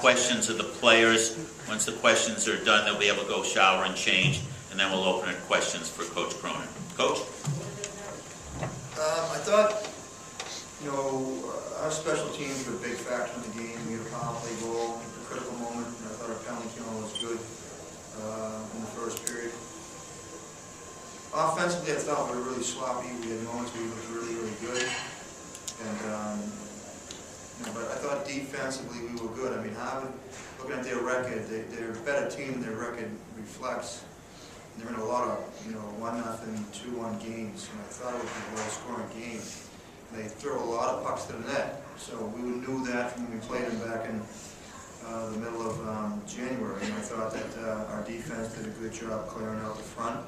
questions of the players. Once the questions are done, they'll be able to go shower and change, and then we'll open it questions for Coach Cronin. Coach? I thought, our special teams were a big factor in the game. We had a power play goal, a critical moment, and I thought our penalty kill was good in the first period. Offensively, I thought we were really sloppy. We had moments where we looked really, really good. But I thought defensively we were good. I mean, Harvard, looking at their record, they're a better team than their record reflects. They're in a lot of, 1-0, 2-1 games, and I thought it was a low-scoring game. They throw a lot of pucks to the net, so we knew that when we played them back in the middle of January. And I thought that our defense did a good job clearing out the front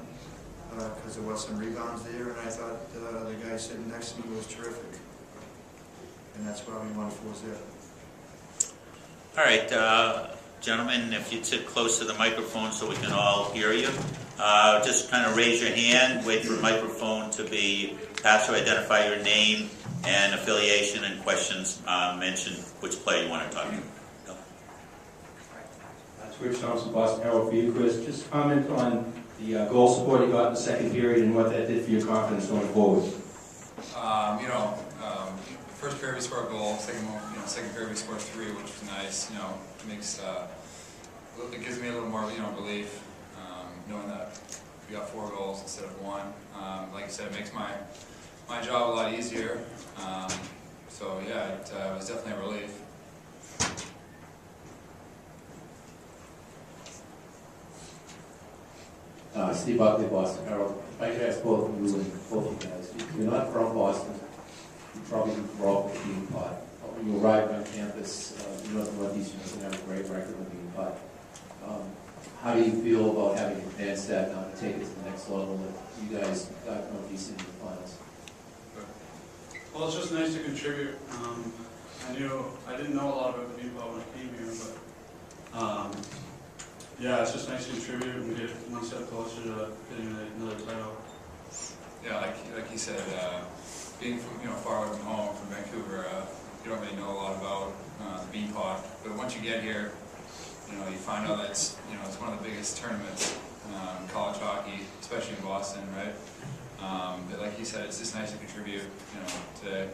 because there was some rebounds there, and I thought the guy sitting next to me was terrific. And that's why we won 4-0. All right, gentlemen, if you'd sit close to the microphone so we can all hear you. Just kind of raise your hand, wait for the microphone to be passed, to identify your name and affiliation, and questions, mention which player you want to talk to. No. Rich Thompson, Boston Herald for you, Chris. Just comment on the goal support you got in the second period and what that did for your confidence going forward. First period we scored a goal. Second period we scored 3, which was nice. Makes it gives me a little more relief knowing that we got 4 goals instead of 1. Like I said, it makes my job a lot easier. So yeah, it was definitely a relief. Steve Buckley, Boston Herald. If I could ask both of you and both of you guys, you're not from Boston. You probably didn't grow up with the Bean Pot. When you arrived on campus, you know the Northeastern doesn't have a great record with the Bean Pot. How do you feel about having advanced that now to take it to the next level that you guys got Northeastern in the finals? Well, it's just nice to contribute. I didn't know a lot about the Bean Pot when I came here, but yeah, it's just nice to contribute and get one step closer to getting another title. Yeah, like you said, being from far away from home, from Vancouver, you don't really know a lot about the Bean Pot. But once you get here, you find out that it's one of the biggest tournaments in college hockey, especially in Boston, right? But like you said, it's just nice to contribute, today.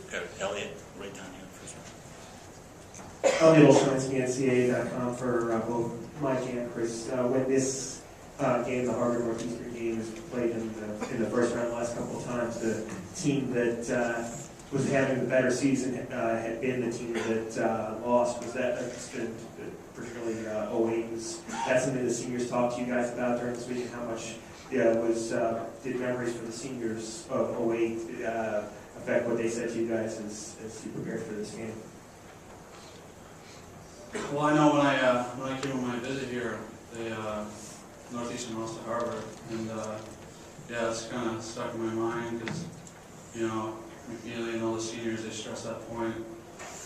Okay, Elliot, right down here first. Elliot Olszewski, NCAA.com for both Mike and Chris. When this game, the Harvard Northeastern game, was played in the first round the last couple of times, the team that was having the better season had been the team that lost. Was that particularly 08? Was that something the seniors talked to you guys about during this week, and how much did memories for the seniors of 08 affect what they said to you guys as you prepared for this game? Well, I know when I came on my visit here, Northeastern lost to Harvard, and yeah, it's kind of stuck in my mind because McNeely and all the seniors, they stress that point.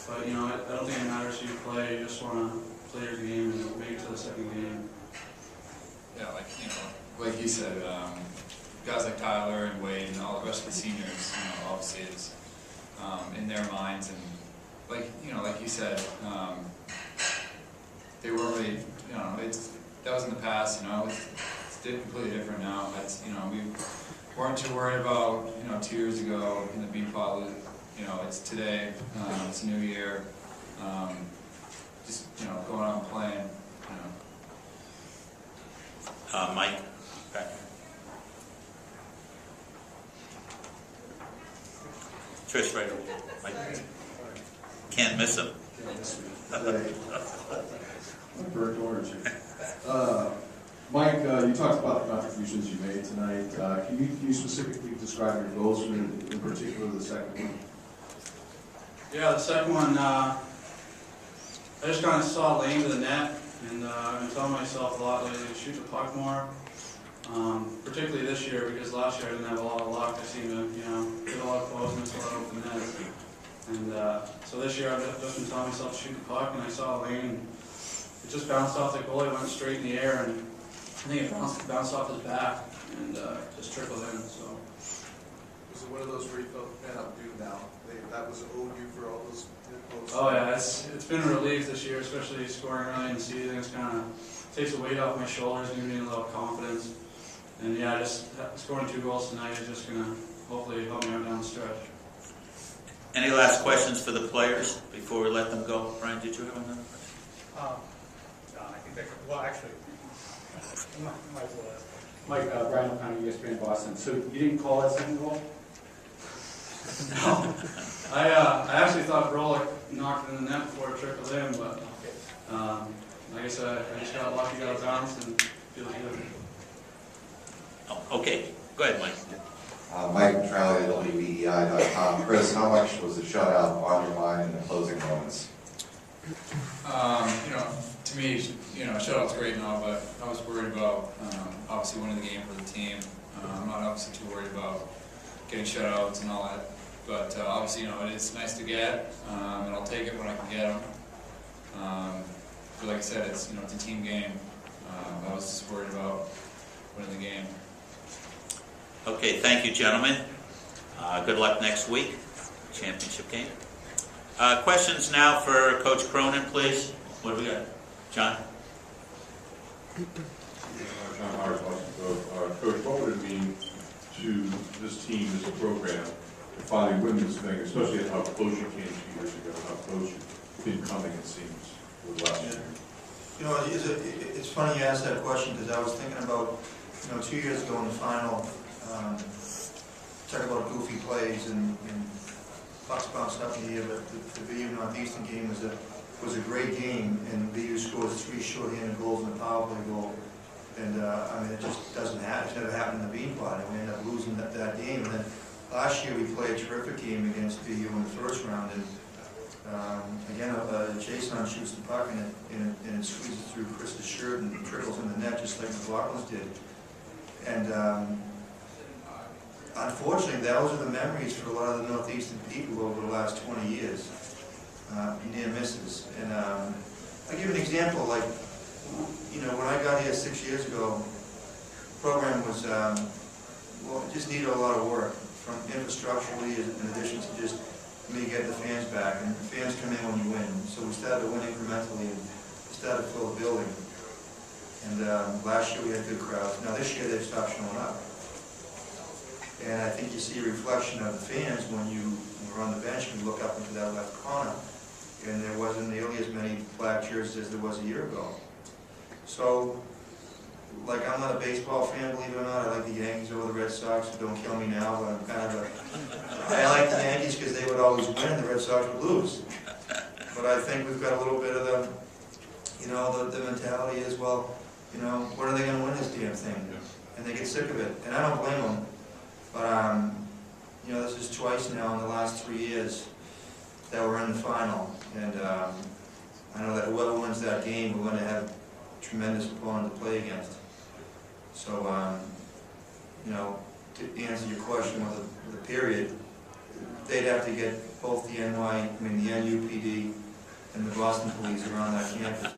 But I don't think it matters who you play. You just want to play your game and make it to the second game. Yeah, like you said, guys like Tyler and Wade and all the rest of the seniors, obviously it's in their minds, and like you said, they weren't really, that was in the past, it's completely different now. We weren't too worried about, 2 years ago in the Bean Pot. It's today, it's a new year, just, going out and playing, Mike, back here. Trish, right over here. Mike. Can't miss him. Burnt orange. Mike, you talked about the contributions you made tonight. Can you specifically describe your goals, in particular the second one? Yeah, the second one, I just kind of saw lane to the net, and I've been telling myself a lot lately to shoot the puck more. Particularly this year, because last year I didn't have a lot of luck. I seemed to, get a lot of closeness, a lot of open net. And so this year I've just been telling myself to shoot the puck, and I saw a lane. It just bounced off the goalie, went straight in the air, and I think it bounced off his back and just trickled in. So. Was it one of those where you felt, man, I'm due now? That was owed you for all those Oh yeah, it's been a relief this year, especially scoring early in the season. It's kind of takes the weight off my shoulders, gives me a little confidence. And yeah, just scoring 2 goals tonight is just gonna hopefully help me out down the stretch. Any last questions for the players before we let them go? Brian, did you have another question? I think that, well, actually, might as well ask. Mike, Brian O'Connor, ESPN Boston. So you didn't call that second goal? No, I actually thought Brolick knocked it in the net before it trickled in, but like I said, I just got lucky, got a bounce, and feels good. Oh, okay, go ahead, Mike. Mike Petrelli at WBEI.com. Chris, how much was the shutout on your mind in the closing moments? To me, shutout's great now, but I was worried about obviously winning the game for the team. I'm not obviously too worried about getting shutouts and all that, but obviously, it's nice to get, and I'll take it when I can get them. But like I said, it's a team game. I was just worried about winning the game. Okay, thank you, gentlemen. Good luck next week, championship game. Questions now for Coach Cronin, please. What do we got? John? John Howard, Washington. Coach, what would it mean to this team as a program to finally win this thing, especially at how close you came 2 years ago, how close you've been coming, it seems, with last year? It's funny you asked that question, because I was thinking about, 2 years ago in the final, talk about goofy plays and pucks bounced up in the air, but the BU Northeastern game was a great game, and BU scores 3 shorthanded goals in the power play goal. And it just doesn't happen. It's never happened in the Beanpot, and we ended up losing that game. And then last year we played a terrific game against BU in the first round, and again, Jason shoots the puck and it squeezes through Chris's shirt and trickles in the net just like McLaughlin's did. And unfortunately, those are the memories for a lot of the Northeastern people over the last 20 years, near misses. And I'll give an example, like, when I got here 6 years ago, the program was, it just needed a lot of work, from infrastructurally in addition to just me getting the fans back. And the fans come in when you win. So we started to win incrementally and started to fill the building. And last year we had good crowds. Now this year they've stopped showing up. And I think you see a reflection of the fans when you're on the bench and you look up into that left corner, and there wasn't nearly as many black jerseys as there was a year ago. So, like, I'm not a baseball fan, believe it or not. I like the Yankees over the Red Sox, so don't kill me now, but I'm kind of I like the Yankees because they would always win and the Red Sox would lose. But I think we've got a little bit of the mentality is, well, when are they going to win this damn thing? And they get sick of it. And I don't blame them. But, this is twice now in the last 3 years that we're in the final. And I know that whoever wins that game, we're going to have a tremendous opponent to play against. So, to answer your question with the period, they'd have to get both the NUPD and the Boston Police around that campus.